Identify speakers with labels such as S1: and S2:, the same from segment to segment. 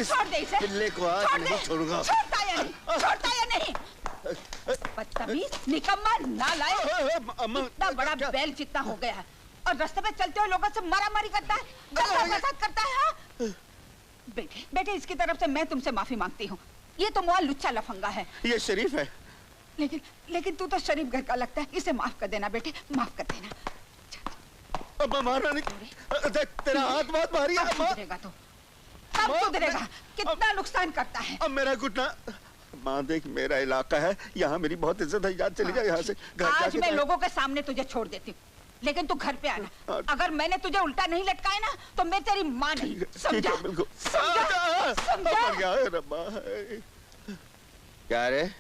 S1: छोड़ दे इसे।
S2: पिल्ले को आज नहीं छोड़ूंगा।
S1: छोड़ता या नहीं? छोड़ता या नहीं? बदतमीज, निकम्मा, नालायक, इतना बड़ा बैल जितना हो गया है और रास्ते में चलते हुए लोगों से मारामारी करता है, गलत करता है। हाँ? बेटे, बेटे इसकी तरफ से मैं तुमसे माफी मांगती हूँ। ये तो मुआ लुच्चा लफंगा है।
S2: ये शरीफ है।
S1: लेकिन तू तो शरीफ घर का लगता है। इसे माफ कर देना बेटे, माफ कर देना।
S2: अब मारना नहीं। देख तेरा हाथ बहुत भारी है।
S1: सुधरेगा तो कब सुधरेगा? कितना नुकसान करता है।
S2: अब मेरा घुटना। माँ देख, मेरा इलाका है, यहाँ मेरी बहुत इज्जत है। याद चली जा यहाँ से।
S1: आज मैं लोगों के सामने तुझे छोड़ देती हूँ, लेकिन तू घर पे आना। अगर मैंने तुझे उल्टा नहीं लटकाया ना तो मैं तेरी माँ नहीं। समझा?
S2: क्या रे,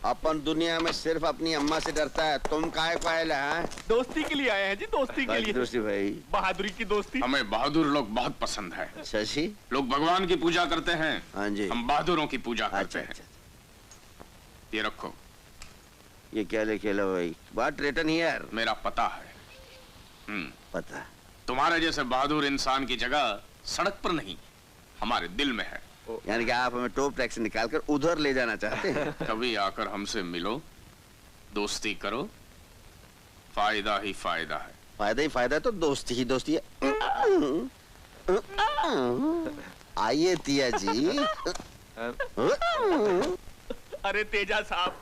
S2: अपन दुनिया में सिर्फ अपनी अम्मा से डरता है, तुम काहे को आए हैं?
S3: दोस्ती के लिए आए हैं जी, दोस्ती के लिए।
S2: दोस्ती भाई,
S3: बहादुरी की दोस्ती।
S4: हमें बहादुर लोग बहुत पसंद है।
S2: शशि,
S4: लोग भगवान की पूजा करते हैं।
S2: हाँ जी,
S4: हम बहादुरों की पूजा करते हैं। ये रखो।
S2: ये क्या लेके लो भाई? What written here?
S4: मेरा पता है।
S2: पता?
S4: तुम्हारे जैसे बहादुर इंसान की जगह सड़क पर नहीं, हमारे दिल में है।
S2: यानी कि आप हमें टॉप टैक्स निकाल कर उधर ले जाना चाहते हैं?
S4: कभी आकर हमसे मिलो, दोस्ती करो, फायदा ही फायदा है।
S2: फायदा ही फायदा है तो दोस्ती ही दोस्ती है। आइए तिया जी।
S3: अरे तेजा साहब,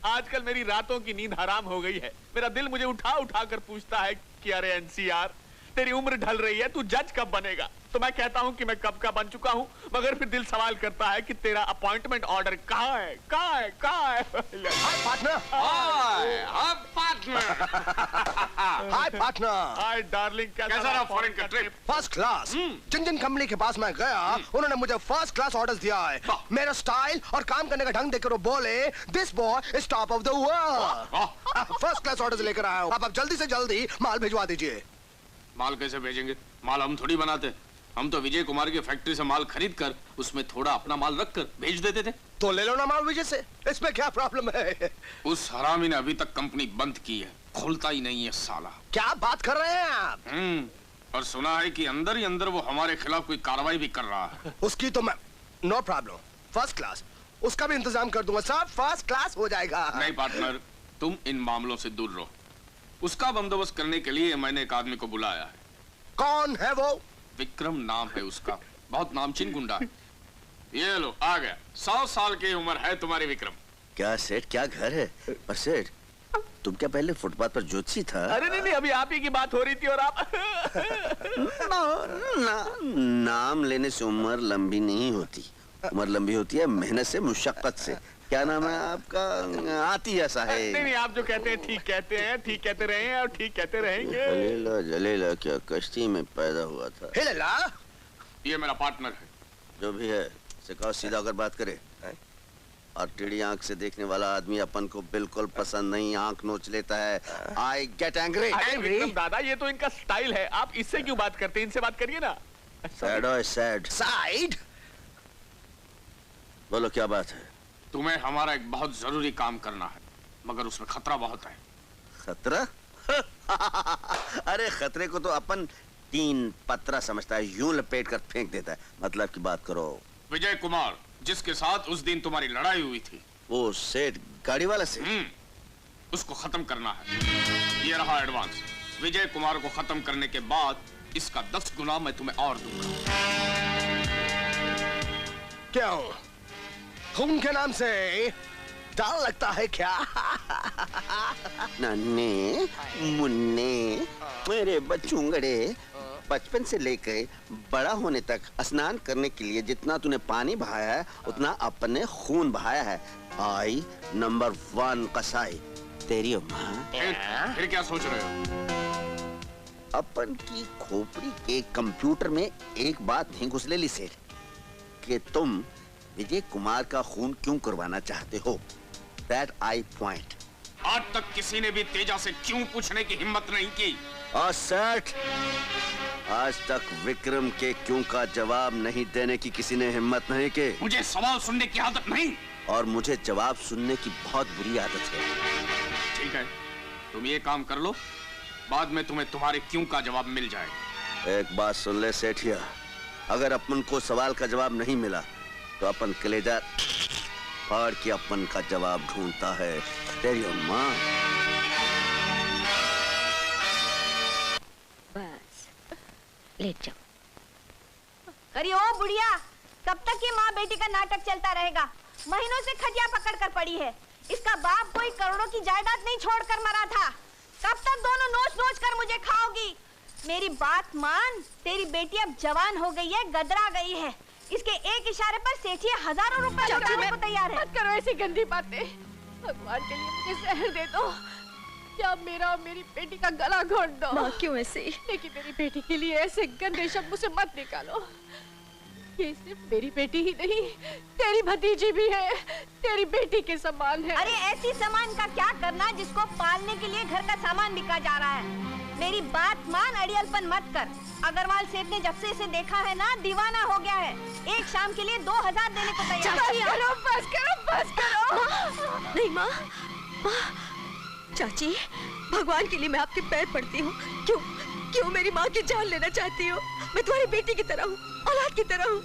S3: आजकल मेरी रातों की नींद हराम हो गई है। मेरा दिल मुझे उठा उठा कर पूछता है कि अरे एनसीआर, तेरी उम्र ढल रही है, तू जज कब बनेगा? तो मैं कहता हूँ कि मैं कब का बन चुका हूँ, मगर फिर दिल सवाल करता है कि तेरा अपॉइंटमेंट ऑर्डर कहाँ है? कहाँ है? कहाँ है?
S5: Hi partner.
S4: Hi partner.
S5: Hi partner.
S4: Hi darling, कैसा रहा फॉरेन का ट्रिप?
S5: First class. जिन जिन कंपनी के पास मैं गया उन्होंने मुझे फर्स्ट क्लास ऑर्डर्स दिया है। मेरा स्टाइल और काम करने का ढंग देखकर वो बोले this boy is top of the world. First class orders लेकर आया हूँ। आप जल्दी से जल्दी माल भिजवा दीजिए।
S4: माल कैसे भेजेंगे? माल हम थोड़ी बनाते, हम तो विजय कुमार की फैक्ट्री से माल खरीद कर उसमें थोड़ा अपना माल रख कर भेज देते थे।
S5: तो ले लो ना माल विजय से, इसमें क्या प्रॉब्लम है?
S4: उस हरामी ने अभी तक कंपनी बंद की है, खोलता ही नहीं है साला।
S5: क्या बात कर रहे हैं आप?
S4: और सुना है कि अंदर ही अंदर वो हमारे खिलाफ कोई कार्रवाई भी कर रहा है।
S5: उसकी तो मैं नो प्रॉब्लम, फर्स्ट क्लास, उसका भी इंतजाम कर दूंगा। सब फर्स्ट क्लास हो जाएगा।
S4: नहीं पार्टनर, तुम इन मामलों से दूर रहो। उसका बंदोबस्त करने के लिए मैंने एक आदमी को बुलाया है।
S5: कौन है वो?
S4: विक्रम नाम है उसका, बहुत नामचीन गुंडा है। ये लो आ गया, 100 साल की उम्र है तुम्हारी विक्रम।
S2: क्या सेठ, क्या घर है? पर सेठ, तुम क्या पहले फुटपाथ पर ज्योतिषी था?
S3: अरे नहीं, अभी आप ही की बात हो रही थी और आप
S2: नाम लेने से उम्र लंबी नहीं होती, उम्र लंबी होती है मेहनत से, मुशक्कत से। क्या नाम है आपका? आती ऐसा है।
S3: नहीं, आप जो कहते हैं ठीक कहते हैं, ठीक कहते रहे हैं और ठीक कहते रहेंगे।
S2: जलेला जलेला क्या कश्ती में पैदा हुआ था?
S5: हिलेला,
S4: ये मेरा पार्टनर है।
S2: जो भी है सिखाओ, सीधा होकर बात करे। और टेढ़ी आंख से देखने वाला आदमी अपन को बिल्कुल पसंद नहीं, आंख नोच लेता है। I get angry.
S3: विक्रम दादा, ये तो इनका स्टाइल है, आप इससे क्यों बात करते हैं? इनसे बात करिए ना।
S2: Sad
S5: side.
S2: बोलो क्या बात है?
S4: तुम्हें हमारा एक बहुत जरूरी काम करना है, मगर उसमें खतरा बहुत है।
S2: खतरा? अरे खतरे को तो अपन 3 पत्रा समझता है, यूं लपेट कर फेंक देता है। मतलब की बात करो।
S4: विजय कुमार, जिसके साथ उस दिन तुम्हारी लड़ाई हुई थी,
S2: वो सेठ गाड़ी वाला से?
S4: उसको खत्म करना है। ये रहा एडवांस। विजय कुमार को खत्म करने के बाद इसका 10 गुना मैं तुम्हें और दूंगा।
S5: क्यों, खून के नाम से डर लगता है क्या?
S2: नन्हे मुन्ने मेरे बच्चूंगड़े, बचपन से लेकर बड़ा होने तक स्नान करने के लिए जितना तूने पानी बहाया है उतना अपने खून बहाया है। आई नंबर 1 कसाई तेरी माँ।
S4: फिर क्या सोच रहे हो?
S2: अपन की खोपड़ी के कंप्यूटर में एक बात नहीं घुसलेली सेठ कि तुम विजय कुमार का खून क्यों करवाना चाहते हो। That I point.
S4: आज तक किसी ने भी तेजा से क्यों पूछने की हिम्मत नहीं की।
S2: और सेठ, आज तक विक्रम के क्यों का जवाब नहीं देने की किसी ने हिम्मत नहीं की।
S4: मुझे सवाल सुनने की आदत नहीं,
S2: और मुझे जवाब सुनने की बहुत बुरी आदत है।
S4: ठीक है, तुम ये काम कर लो, बाद में तुम्हें तुम्हारे क्यों का जवाब मिल जाएगा।
S2: एक बात सुन ले सेठिया, अगर अपन को सवाल का जवाब नहीं मिला तो अपन कलेजा फाड़ के अपन का जवाब ढूंढता है तेरी माँ।
S6: बस लेट जाओ।
S7: अरे ओ बुढ़िया, कब तक ये माँ बेटी का नाटक चलता रहेगा? महीनों से खटिया पकड़ कर पड़ी है। इसका बाप कोई करोड़ों की जायदाद नहीं छोड़कर मरा था। कब तक दोनों नोच नोच कर मुझे खाओगी? मेरी बात मान, तेरी बेटी अब जवान हो गई है, गदरा गई है। इसके एक इशारे पर सेठिया हजारों रुपए लुटाने को तैयार है।
S8: मत करो ऐसी गंदी बातें। भगवान के लिए मुझे जहर दे दो, या मेरा और मेरी बेटी का गला घोट दो।
S6: माँ क्यों ऐसे?
S8: लेकिन मेरी बेटी के लिए ऐसे गंदे शब्द मुझसे मत निकालो। ये सिर्फ मेरी बेटी ही नहीं, तेरी भतीजी भी है, तेरी बेटी के समान है।
S7: अरे ऐसी सामान का क्या करना जिसको पालने के लिए घर का सामान बिका जा रहा है? मेरी बात मान, अड़ियलपन मत कर। अग्रवाल सेठ ने जब से इसे देखा है ना, दीवाना हो गया है। एक शाम के लिए 2000 देने को तैयार है।
S8: बस करो, बस करो।
S6: नहीं माँ, चाची, भगवान के लिए मैं आपके पैर पड़ती हूँ। क्यों मेरी माँ की जान लेना चाहती हो? मैं तुम्हारी बेटी की तरह हूँ, औलाद की तरह हूँ।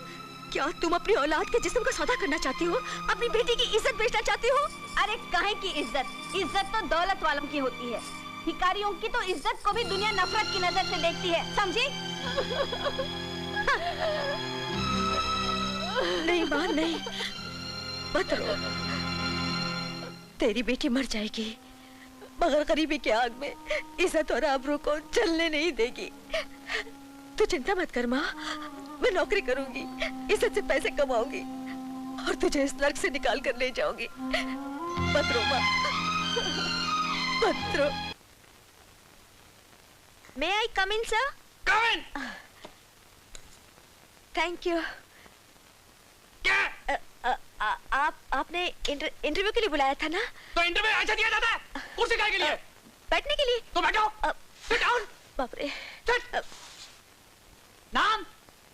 S6: क्या तुम अपनी औलाद के जिस्म का सौदा करना चाहती हो? अपनी बेटी की इज्जत बेचना चाहती हो?
S7: अरे काहे की इज्जत? इज्जत तो दौलत वालों की होती है। भिखारियों की तो इज्जत को भी दुनिया नफरत की नजर से देखती है, समझी?
S6: नहीं माँ, नहीं, मत रो। तेरी बेटी मर जाएगी, मगर गरीबी की आग में इज्जत और आबरू को जलने नहीं देगी। तू चिंता मत कर माँ, मैं नौकरी करूंगी, इज्जत से पैसे कमाऊंगी और तुझे इस नर्क से निकाल कर ले जाऊंगी। मत रो माँ, मत रो।
S7: May I come in, sir?
S3: Come in!
S6: Thank you. आपने इंटरव्यू के लिए बुलाया था ना?
S3: तो इंटरव्यू ऐसा दिया जाता है? कुर्सी काहे के लिए?
S6: बैठने के लिए।
S3: तो बैठो। Sit down.
S6: बाप रे।
S3: नाम?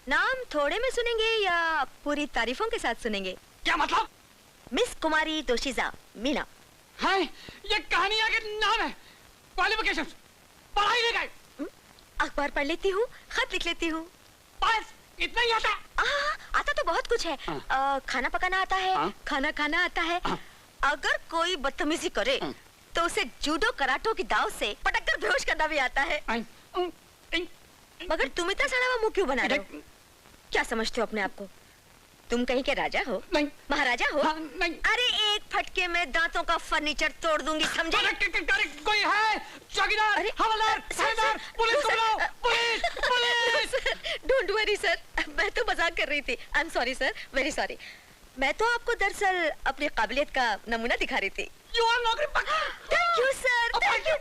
S6: नाम थोड़े में सुनेंगे या पूरी तारीफों के साथ सुनेंगे?
S3: क्या मतलब?
S6: मिस कुमारी दोशीजा मीना।
S3: है, ये कहानियां के नाम है। क्वालिफिकेशंस, पढ़ाई लिखाई।
S6: अखबार पढ़ लेती हूँ, खत लिख लेती हूँ।
S3: बस इतना ही आता है?
S6: आता तो बहुत कुछ है। खाना पकाना आता है, खाना खाना आता है। अगर कोई बदतमीजी करे तो उसे जूडो कराटो की दाव से पटक कर बेहोश करना भी आता है। मगर तुम इतना सड़ा हुआ मुंह क्यों बना रहे हो? क्या समझते हो अपने आप को? तुम कहीं के राजा हो?
S3: नहीं।
S6: महाराजा हो?
S3: नहीं।
S6: अरे एक फटके में दांतों का फर्नीचर तोड़ दूंगी, समझे?
S3: कोई है? चौकीदार, हवलदार, थानेदार, पुलिस को बुलाओ, police, police!
S6: Don't worry sir, मैं तो मजाक कर रही थी। I am sorry sir, very sorry. मैं तो आपको दरअसल अपनी काबिलियत का नमूना दिखा रही थी।
S3: You are नौकरी पक्का।
S6: Thank you sir, thank you.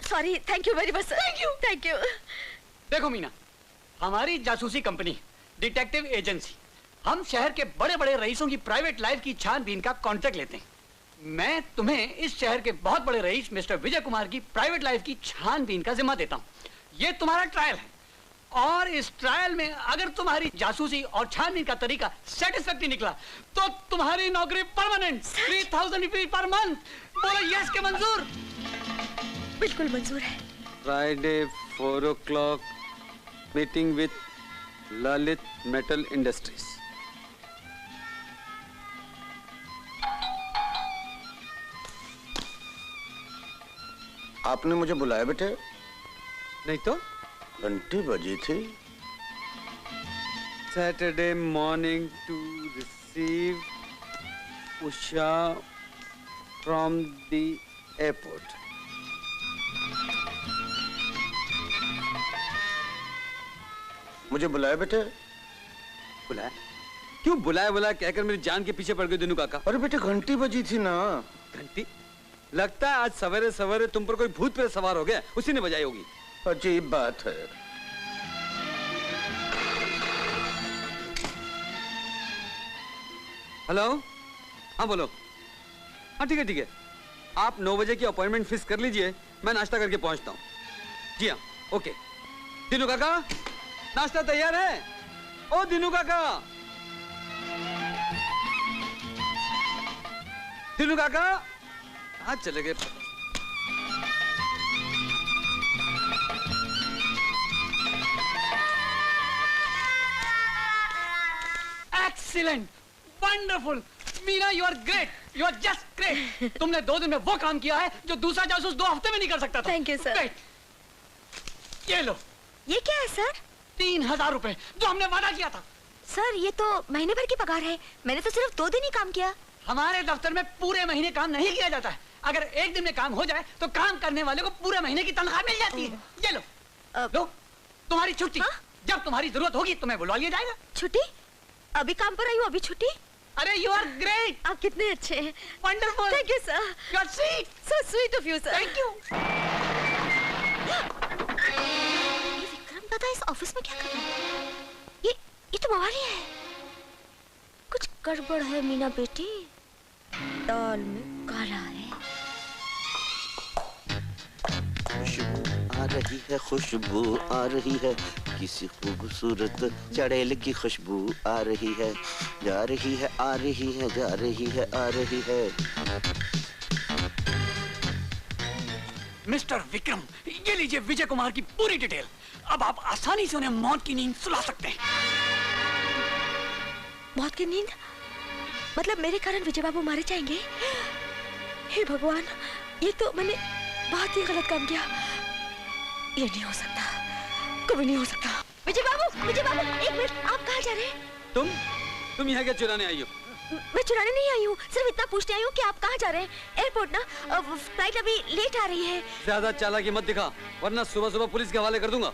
S6: Sorry, thank you very much sir.
S3: Thank you,
S6: thank you.
S9: देखो मीना, हमारी जासूसी कंपनी डिटेक्टिव एजेंसी, हम शहर के बड़े बड़े रईसों की प्राइवेट लाइफ की छानबीन का कॉन्ट्रैक्ट लेते हैं। मैं तुम्हें इस शहर के बहुत बड़े रईस मिस्टर विजय कुमार की प्राइवेट लाइफ की छानबीन का जिम्मा देता हूँ। ये तुम्हारा ट्रायल है और इस ट्रायल में अगर तुम्हारी जासूसी और छानबीन का तरीका सेटिस्फैक्टरी निकला तो तुम्हारी नौकरी परमानेंट, 3000 रुपीज पर मंथ। बोलो यस के मंजूर?
S6: बिल्कुल मंजूर है।
S10: Friday 4 o'clock meeting with Lalit metal industries.
S5: आपने मुझे बुलाया बेटे?
S10: नहीं तो
S5: घंटी बजी थी।
S10: Saturday morning to receive Usha from the airport.
S5: मुझे बुलाया बेटे?
S10: बुलाया? क्यों बुलाया बुलाया कहकर मेरी जान के पीछे पड़ गए दिनू काका।
S5: अरे बेटे घंटी बजी थी ना।
S10: घंटी? लगता है आज सवेरे सवेरे तुम पर कोई भूत पे सवार हो गया, उसी ने बजाई होगी।
S5: अजीब बात है।
S10: हेलो, हाँ बोलो। हाँ ठीक है, आप 9 बजे की अपॉइंटमेंट फिक्स कर लीजिए, मैं नाश्ता करके पहुंचता हूँ। जी हाँ, ओके। दिनू काका, नाश्ता तैयार है? ओ दिनू काका, दिनू काका कहाँ चले गए?
S9: Excellent, wonderful Meena, you are great, you are just great. तुमने 2 दिन में वो काम किया है जो दूसरा जासूस 2 हफ्ते में नहीं कर सकता था।
S6: Thank you sir.
S9: Great. ये लो।
S6: ये क्या है सर?
S9: 3000 रुपए जो हमने वादा किया था।
S6: सर ये तो महीने भर की पगार है, मैंने तो सिर्फ 2 दिन ही काम किया।
S9: हमारे दफ्तर में पूरे महीने काम नहीं किया जाता है। अगर 1 दिन में काम हो जाए तो काम करने वाले को पूरे महीने की तनख्वाह मिल जाती है। ये लो लो तुम्हारी छुट्टी।
S6: हाँ?
S9: जब तुम्हारी जरूरत होगी तुम्हें बुलवा लिया जाएगा।
S6: छुट्टी? अभी काम पर आई हूँ, अभी छुट्टी?
S9: अरे यू आर ग्रेट,
S6: आप कितने अच्छे हैं।
S9: Wonderful,
S6: thank you sir.
S9: You are sweet,
S6: so sweet of you sir.
S9: Thank you.
S6: ये विक्रम दादा इस ऑफिस में क्या कर रहे हैं? ये तो मवाली है। कुछ गड़बड़ है मीना बेटी, दाल में काला है।
S2: खुशबू आ रही है, खुशबू आ रही है, किसी खूबसूरत चड़ेल की खुशबू आ रही है, जा रही है, आ रही है, जा रही है, आ रही है।
S9: मिस्टर विक्रम, ये लीजिए विजय कुमार की पूरी डिटेल। अब आप आसानी से उन्हें मौत की नींद सुला सकते हैं।
S6: मौत की नींद? मतलब मेरे कारण विजय बाबू मारे जाएंगे? हे भगवान, ये तो मैंने बहुत ही गलत काम किया। ये नहीं हो सकता, कभी नहीं हो सकता। विजय बाबू, एक मिनट, आप कहाँ जा रहे हैं?
S10: तुम यहाँ क्या चुराने आई हो?
S6: मैं चुराने नहीं आई हूँ, सिर्फ इतना पूछने आई हूँ कि आप कहाँ जा रहे हैं। एयरपोर्ट ना, फ्लाइट अभी लेट आ रही है।
S10: ज्यादा चालाकी मत दिखा, वरना सुबह सुबह पुलिस के हवाले कर दूंगा।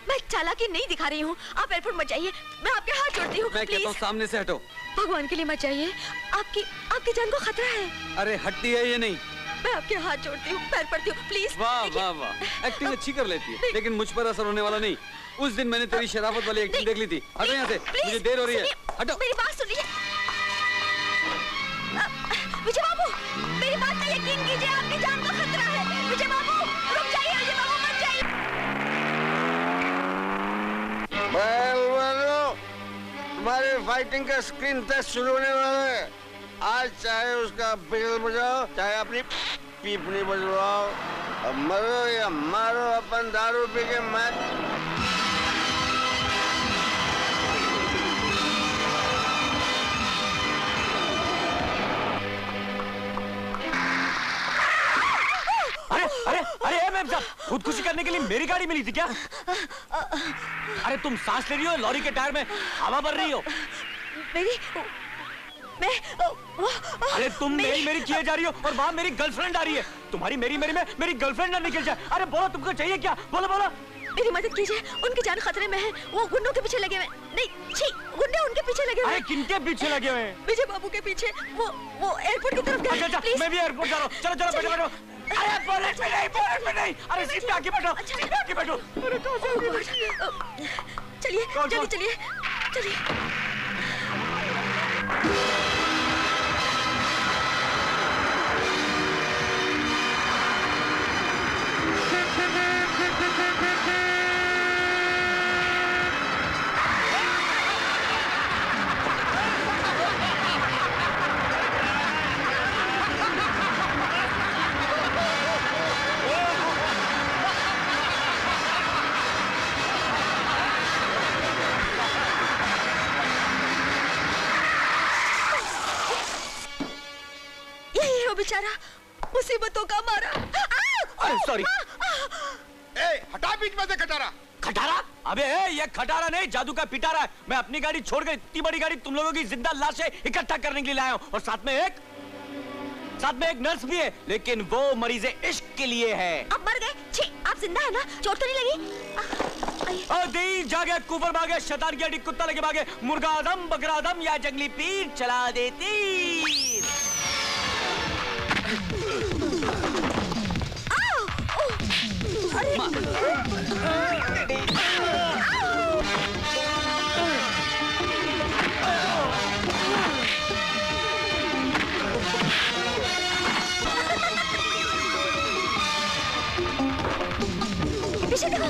S6: मैं चालाकी नहीं दिखा रही हूँ, आप एयरपोर्ट मत जाइए, मैं आपके हाथ जोड़ती हूँ।
S10: मैं कहता हूँ सामने से हटो।
S6: भगवान के लिए मत जाइए, आपकी जान को खतरा है।
S10: अरे हटती है ये नहीं।
S6: मैं आपके हाथ जोड़ती हूँ, पैर पड़ती हूँ, प्लीज।
S10: वाह वाह वाह, एक्टिंग अच्छी कर लेती है, लेकिन मुझ पर असर होने वाला नहीं। उस दिन मैंने तेरी शराफत वाली एक्टिंग देख ली थी। हटो यहाँ से, मुझे देर हो रही है। हटो।
S6: मेरी बात सुनिए विजय बाबू, मेरी बात का यकीन कीजिए, आपकी जान का खतरा है। विजय बाबू रुक जाइए, विजय बाबू मत जाइए।
S2: तुम्हारे फाइटिंग का स्क्रीन टेस्ट शुरू होने वाला है। आज चाहे उसका बिगल बजाओ, चाहे अपनी पीपनी बजवाओ, अब मरो या मारो, अपन दारू पी के मत।
S11: अरे मैम साहब, खुदकुशी करने के लिए मेरी गाड़ी मिली थी क्या? अरे तुम सांस ले रही हो, लॉरी के टायर में हवा भर रही हो। अरे तुम मेरी किए जा रही हो और वहाँ मेरी गर्लफ्रेंड आ रही है। तुम्हारी मेरी में मेरी गर्लफ्रेंड ना निकल जाए। अरे बोलो तुमको चाहिए क्या? बोलो।
S6: मेरी मदद कीजिए, उनकी जान खतरे में है, वो गुंडों के पीछे लगे हुए। नहीं, छी, गुंडे उनके पीछे लगे हुए।
S11: अरे किनके पीछे लगे हुए?
S6: विजय बाबू के पीछे। वो एयरपोर्ट की तरफ गए।
S11: अच्छा, मैं भी एयरपोर्ट जा रहा हूँ। चलो बैठो। अरे बोलेट में नहीं। अरे सीट पे आके बैठो, सीट पे आके बैठो। अरे कहाँ से?
S6: चलिए जल्दी चलिए। बेचारा मुसीबतों का मारा।
S11: अरे सॉरी।
S5: हटा बीच में से खटारा।
S11: खटारा? अबे ये खटारा नहीं, जादू का पिटारा है। मैं अपनी गाड़ी छोड़कर इतनी बड़ी गाड़ी तुम लोगों की जिंदा लाशें इकट्ठा करने के लिए लाया हूँ, और साथ में एक नर्स भी है, लेकिन वो मरीज़े इश्क के लिए है।
S6: आप मर गए? छी, आप जिंदा है ना? चोट तो नहीं लगी?
S11: दी जागे, कुफर भागे, शैतान की हड्डी कुत्ता लगे भागे, मुर्गा आदम, बकरा आदम या जंगली पीर चला देती।
S6: पीछे देखो।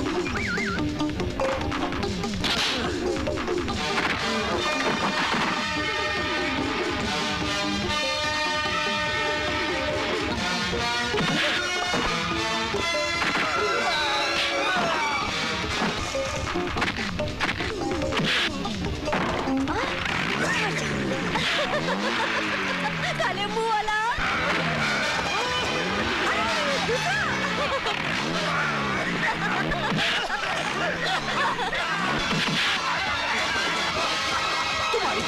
S6: मुंह वाला।
S5: तुम्हारी